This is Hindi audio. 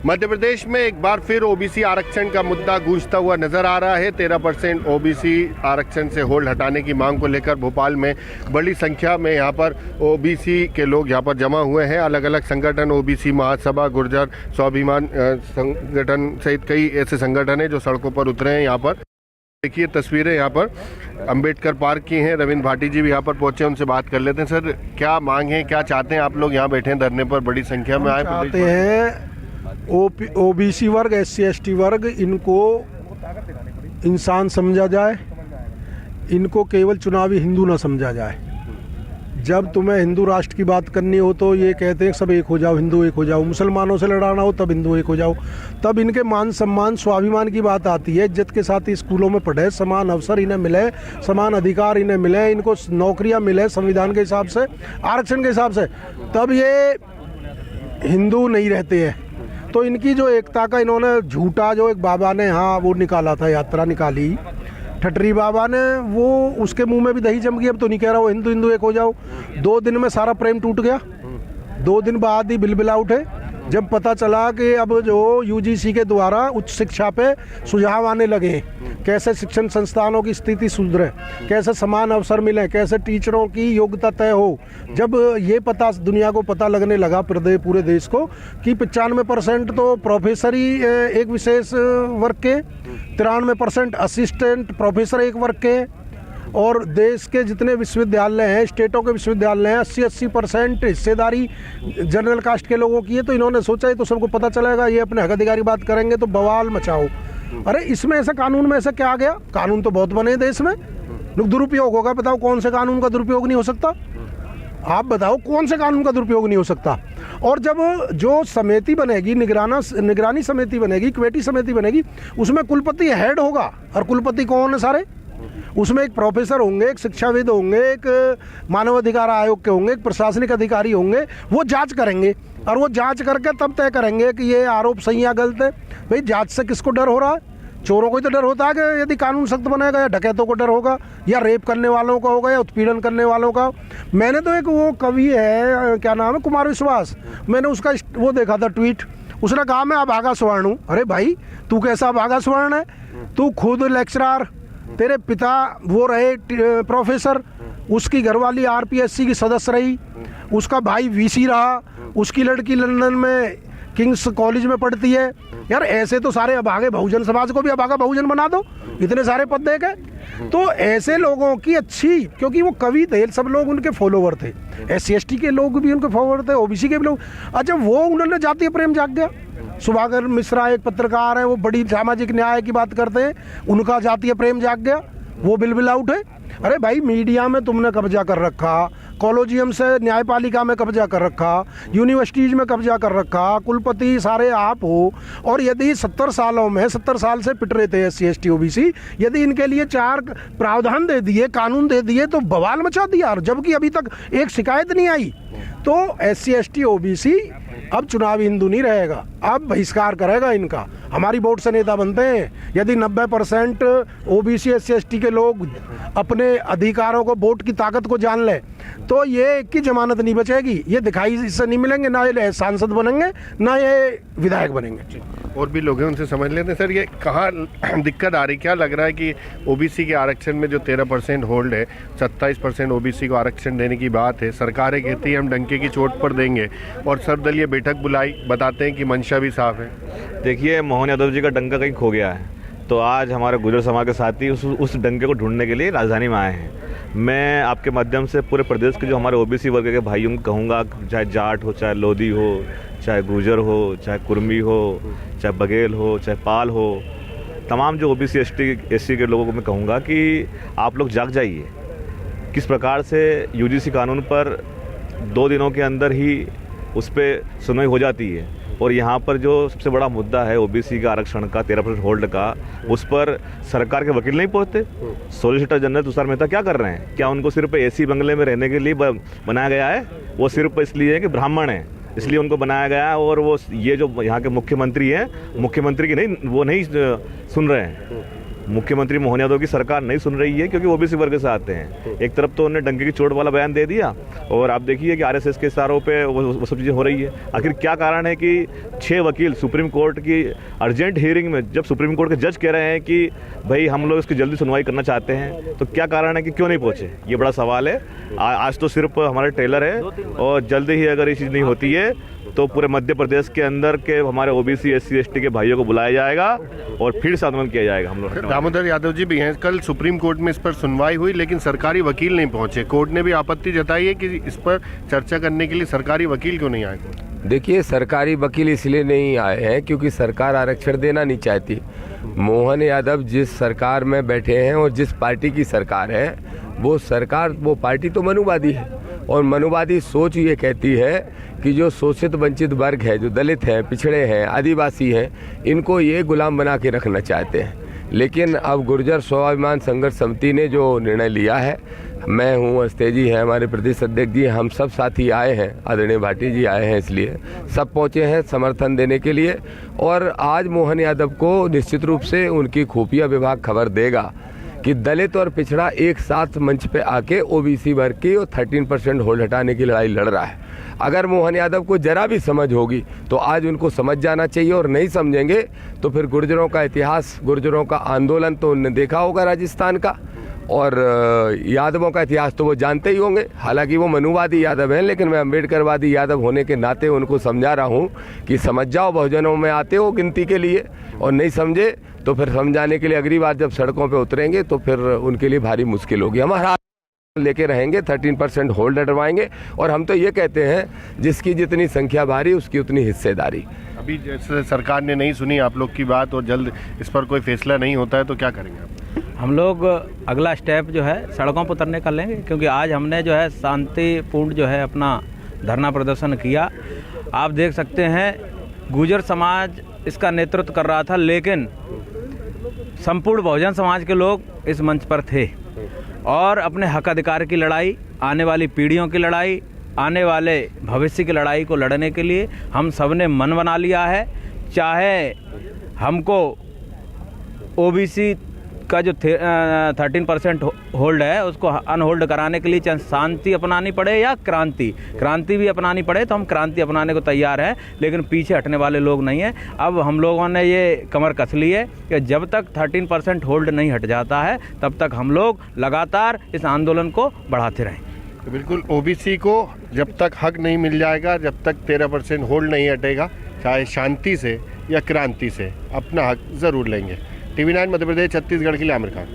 मध्य प्रदेश में एक बार फिर ओबीसी आरक्षण का मुद्दा गूंजता हुआ नजर आ रहा है। 13% ओबीसी आरक्षण से होल्ड हटाने की मांग को लेकर भोपाल में बड़ी संख्या में यहाँ पर ओबीसी के लोग यहाँ पर जमा हुए हैं। अलग अलग संगठन, ओबीसी महासभा, गुर्जर स्वाभिमान संगठन सहित कई ऐसे संगठन हैं जो सड़कों पर उतरे हैं। यहाँ पर देखिए तस्वीरें यहाँ पर अंबेडकर पार्क की हैं। रविंद्र भाटी जी भी यहाँ पर पहुंचे, उनसे बात कर लेते हैं। सर, क्या मांग है, क्या चाहते हैं आप लोग? यहाँ बैठे हैं धरने पर, बड़ी संख्या में आए। चाहते हैं ओबीसी वर्ग, SC ST वर्ग, इनको इंसान समझा जाए, इनको केवल चुनावी हिंदू ना समझा जाए। जब तुम्हें हिंदू राष्ट्र की बात करनी हो तो ये कहते हैं सब एक हो जाओ, हिंदू एक हो जाओ। मुसलमानों से लड़ाना हो तब हिंदू एक हो जाओ। तब इनके मान सम्मान स्वाभिमान की बात आती है। इज्जत के साथ ही स्कूलों में पढ़े, समान अवसर इन्हें मिले, समान अधिकार इन्हें मिले, इनको नौकरियां मिले संविधान के हिसाब से, आरक्षण के हिसाब से, तब ये हिंदू नहीं रहते हैं। तो इनकी जो एकता का इन्होंने झूठा जो एक बाबा ने वो निकाला था, यात्रा निकाली ठटरी बाबा ने, वो उसके मुंह में भी दही जम गई। अब तो नहीं कह रहा वो हिंदू हिंदू एक हो जाओ। 2 दिन में सारा प्रेम टूट गया। 2 दिन बाद ही बिलबिला उठे जब पता चला कि अब जो UGC के द्वारा उच्च शिक्षा पे सुझाव आने लगे, कैसे शिक्षण संस्थानों की स्थिति सुधरे, कैसे समान अवसर मिले, कैसे टीचरों की योग्यता तय हो। जब ये पता दुनिया को पता लगने लगा, पूरे देश को, कि 95% तो प्रोफेसर ही एक विशेष वर्ग के, 93% असिस्टेंट प्रोफेसर एक वर्ग के, और देश के जितने विश्वविद्यालय हैं, स्टेटों के विश्वविद्यालय हैं, 80% हिस्सेदारी जनरल कास्ट के लोगों की है। तो इन्होंने सोचा ये तो सबको पता चलेगा, ये अपने हक अधिकार की बात करेंगे तो बवाल मचाओ। अरे इसमें ऐसा कानून में ऐसा क्या आ गया? कानून तो बहुत बने देश में, दुरुपयोग होगा। बताओ कौन से कानून का दुरुपयोग नहीं हो सकता? आप बताओ कौन से कानून का दुरुपयोग नहीं हो सकता? और जब जो समिति बनेगी, निगरानी समिति बनेगी, कमेटी समिति बनेगी, उसमें कुलपति हेड होगा। और कुलपति कौन है सारे? उसमें एक प्रोफेसर होंगे, एक शिक्षाविद होंगे, एक मानवाधिकार आयोग के होंगे, एक प्रशासनिक अधिकारी होंगे। वो जांच करेंगे और वो जांच करके तब तय करेंगे कि ये आरोप सही या गलत है। भाई जांच से किसको डर हो रहा है? चोरों को ही तो डर होता है कि यदि कानून सख्त बनेगा, या डकैतों को डर होगा, या रेप करने वालों का होगा, या उत्पीड़न करने वालों का। मैंने तो एक वो कवि है, क्या नाम है, कुमार विश्वास, मैंने उसका वो देखा था ट्वीट। उसने कहा मैं अभागा स्वर्ण हूँ। अरे भाई तू कैसा अभागा स्वर्ण है? तू खुद लेक्चरर, तेरे पिता वो रहे प्रोफेसर, उसकी घरवाली RPSC की सदस्य रही, उसका भाई VC रहा, उसकी लड़की लंदन में किंग्स कॉलेज में पढ़ती है। यार ऐसे तो सारे अभागे बहुजन समाज को भी अभागा बहुजन बना दो, इतने सारे पद दे के। तो ऐसे लोगों की अच्छी, क्योंकि वो कवि थे, सब लोग उनके फॉलोवर थे, SC ST के लोग भी उनके फॉलोवर थे, OBC के भी लोग। अच्छा वो उन्होंने जातीय प्रेम जाग गया। सुभाकर मिश्रा एक पत्रकार है, वो बड़ी सामाजिक न्याय की बात करते हैं, उनका जातीय प्रेम जाग गया, वो बिलबिला उठे। अरे भाई मीडिया में तुमने कब्जा कर रखा, कॉलेजियम से न्यायपालिका में कब्जा कर रखा, यूनिवर्सिटीज में कब्जा कर रखा, कुलपति सारे आप हो। और यदि 70 सालों में 70 साल से पिट रहे थे SC ST OBC, यदि इनके लिए 4 प्रावधान दे दिए, कानून दे दिए, तो बवाल मचा दिया। जबकि अभी तक एक शिकायत नहीं आई। तो SC ST OBC अब चुनावी हिंदू नहीं रहेगा, अब बहिष्कार करेगा इनका। हमारी वोट से नेता बनते हैं। यदि 90% OBC SC ST के लोग अपने अधिकारों को, वोट की ताकत को जान ले, तो ये की जमानत नहीं बचेगी। ये दिखाई इससे नहीं मिलेंगे, ना ये सांसद बनेंगे, ना ये विधायक बनेंगे। और भी लोग हैं, उनसे समझ लेते हैं। सर, ये कहाँ दिक्कत आ रही, क्या लग रहा है कि OBC के आरक्षण में जो 13% होल्ड है, 27% OBC को आरक्षण देने की बात है, सरकारें कहती है हम डंके की चोट पर देंगे, और सर्वदलीय बैठक बुलाई, बताते हैं कि मंशा भी साफ है। देखिए, मोहन यादव जी का डंका कहीं खो गया है, तो आज हमारे गुर्जर समाज के साथी उस डंके को ढूंढने के लिए राजधानी में आए हैं। मैं आपके माध्यम से पूरे प्रदेश के जो हमारे OBC वर्ग के भाइयों को कहूँगा, चाहे जाट हो, चाहे लोधी हो, चाहे गुर्जर हो, चाहे कुर्मी हो, चाहे बघेल हो, चाहे पाल हो, तमाम जो OBC SC के लोगों को मैं कहूँगा कि आप लोग जाग जाइए। किस प्रकार से UGC कानून पर 2 दिनों के अंदर ही उस पर सुनवाई हो जाती है, और यहाँ पर जो सबसे बड़ा मुद्दा है OBC का आरक्षण का 13% होल्ड का, उस पर सरकार के वकील नहीं पहुँचते। सॉलिसिटर जनरल तुषार मेहता क्या कर रहे हैं? क्या उनको सिर्फ AC बंगले में रहने के लिए बनाया गया है? वो सिर्फ इसलिए है कि ब्राह्मण है, इसलिए उनको बनाया गया है। और वो ये जो यहाँ के मुख्यमंत्री हैं, मुख्यमंत्री की नहीं, वो नहीं सुन रहे हैं। मुख्यमंत्री मोहन यादव की सरकार नहीं सुन रही है, क्योंकि ओबीसी वर्ग से आते हैं। एक तरफ तो उन्होंने डंके की चोट वाला बयान दे दिया, और आप देखिए कि आरएसएस के इशारों पे वो सब चीज़ें हो रही है। आखिर क्या कारण है कि 6 वकील सुप्रीम कोर्ट की अर्जेंट हियरिंग में, जब सुप्रीम कोर्ट के जज कह रहे हैं कि भाई हम लोग इसकी जल्दी सुनवाई करना चाहते हैं, तो क्या कारण है कि क्यों नहीं पहुँचे? ये बड़ा सवाल है। आज तो सिर्फ हमारे ट्रेलर है, और जल्दी ही अगर ये चीज़ नहीं होती है तो पूरे मध्य प्रदेश के अंदर के हमारे ओबीसी एससी एसटी के भाइयों को बुलाया जाएगा और फिर से आंदोलन किया जाएगा। हम लोग दामोदर यादव जी भी हैं। कल सुप्रीम कोर्ट में इस पर सुनवाई हुई, लेकिन सरकारी वकील नहीं पहुंचे। कोर्ट ने भी आपत्ति जताई है कि इस पर चर्चा करने के लिए सरकारी वकील क्यों नहीं आए? देखिए, सरकारी वकील इसलिए नहीं आए हैं क्योंकि सरकार आरक्षण देना नहीं चाहती। मोहन यादव जिस सरकार में बैठे हैं और जिस पार्टी की सरकार है, वो पार्टी तो मनुवादी है, और मनुवादी सोच ये कहती है कि जो शोषित वंचित वर्ग है, जो दलित हैं, पिछड़े हैं, आदिवासी हैं, इनको ये गुलाम बना के रखना चाहते हैं। लेकिन अब गुर्जर स्वाभिमान संघर्ष समिति ने जो निर्णय लिया है, मैं हूँ, अस्तेजी हैं, हमारे प्रदेश अध्यक्ष जी, हम सब साथी आए हैं, आदरणीय भाटी जी आए हैं, इसलिए सब पहुँचे हैं समर्थन देने के लिए। और आज मोहन यादव को निश्चित रूप से उनकी खुफिया विभाग खबर देगा कि दलित और पिछड़ा एक साथ मंच पे आके ओबीसी वर्ग की और 13% होल्ड हटाने की लड़ाई लड़ रहा है। अगर मोहन यादव को जरा भी समझ होगी तो आज उनको समझ जाना चाहिए, और नहीं समझेंगे तो फिर गुर्जरों का इतिहास, गुर्जरों का आंदोलन तो उन्होंने देखा होगा राजस्थान का, और यादवों का इतिहास तो वो जानते ही होंगे। हालांकि वो मनुवादी यादव हैं, लेकिन मैं अम्बेडकरवादी यादव होने के नाते उनको समझा रहा हूँ कि समझ जाओ, बहुजनों में आते हो गिनती के लिए, और नहीं समझे तो फिर समझाने के लिए अगली बार जब सड़कों पे उतरेंगे तो फिर उनके लिए भारी मुश्किल होगी। हमारा लेके रहेंगे, 13% होल्ड हटवाएंगे, और हम तो ये कहते हैं जिसकी जितनी संख्या भारी उसकी उतनी हिस्सेदारी। अभी जैसे सरकार ने नहीं सुनी आप लोग की बात और जल्द इस पर कोई फैसला नहीं होता है तो क्या करेंगे आप? हम लोग अगला स्टेप जो है सड़कों पर उतरने का लेंगे, क्योंकि आज हमने जो है शांतिपूर्ण जो है अपना धरना प्रदर्शन किया। आप देख सकते हैं गुर्जर समाज इसका नेतृत्व कर रहा था, लेकिन संपूर्ण बहुजन समाज के लोग इस मंच पर थे, और अपने हक अधिकार की लड़ाई, आने वाली पीढ़ियों की लड़ाई, आने वाले भविष्य की लड़ाई को लड़ने के लिए हम सब ने मन बना लिया है। चाहे हमको ओबीसी का जो 13% होल्ड है उसको अनहोल्ड कराने के लिए चाहे शांति अपनानी पड़े या क्रांति भी अपनानी पड़े, तो हम क्रांति अपनाने को तैयार हैं, लेकिन पीछे हटने वाले लोग नहीं हैं। अब हम लोगों ने ये कमर कस ली है कि जब तक 13% होल्ड नहीं हट जाता है तब तक हम लोग लगातार इस आंदोलन को बढ़ाते रहें। तो बिल्कुल ओबीसी को जब तक हक नहीं मिल जाएगा, जब तक 13% होल्ड नहीं हटेगा, चाहे शांति से या क्रांति से, अपना हक ज़रूर लेंगे। TV9 मध्य प्रदेश छत्तीसगढ़ के लिए आमिर खान।